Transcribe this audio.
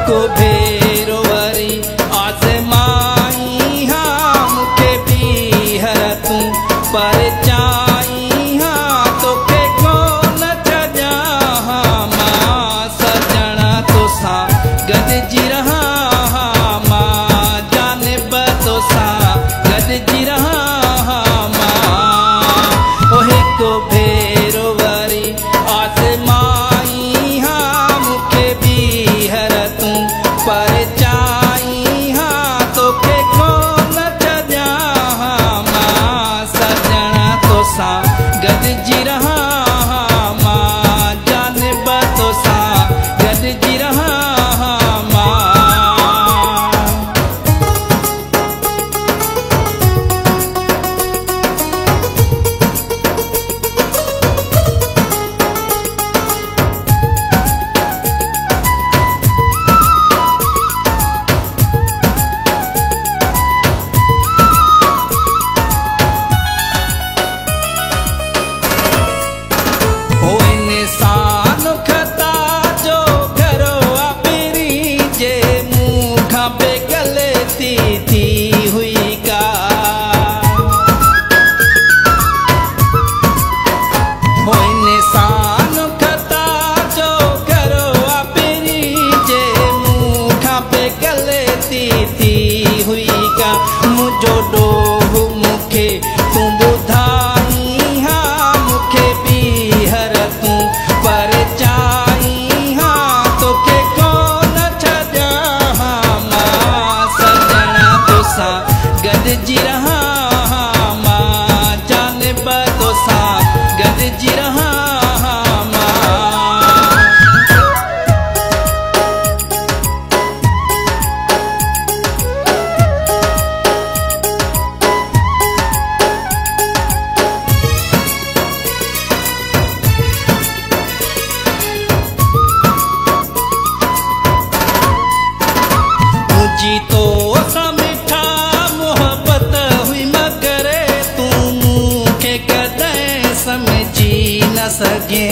को भेरो वरी आज़माई हाँ मुखे भी हर तू पर चाई हाँ तो के कौन छजा हाँ मां सजना तो सा गद जी रहा हाँ मां जानिब तो सा गद जी रहा हाँ मां ओहे को भेरो वरी आज़माई हाँ मुखे भी हर तू पर चाई हाँ तो के कौन छजा हाँ मां सजना तो सा गद जी रहा हाँ मां जानिब तो सा गद जी रहा हाँ मां। इंसान खता जो घरो अपनी जे मुखा पे गलती थी हुई का हो इंसान खता जो घरो अपनी जे मुखा पे गलती थी हुई का मुझो डोह मुखे तू बुधाई हाँ मुखे भी हर तू पर चाई हाँ तो के कौन छजा हाँ मां सजना तो सा गद जी रहा हाँ मां जानिब तो सा गद जी रहा हाँ मां। मुझी तो समिठा मोहब्बत हुई मगर तू मुखे कदे समझी न सके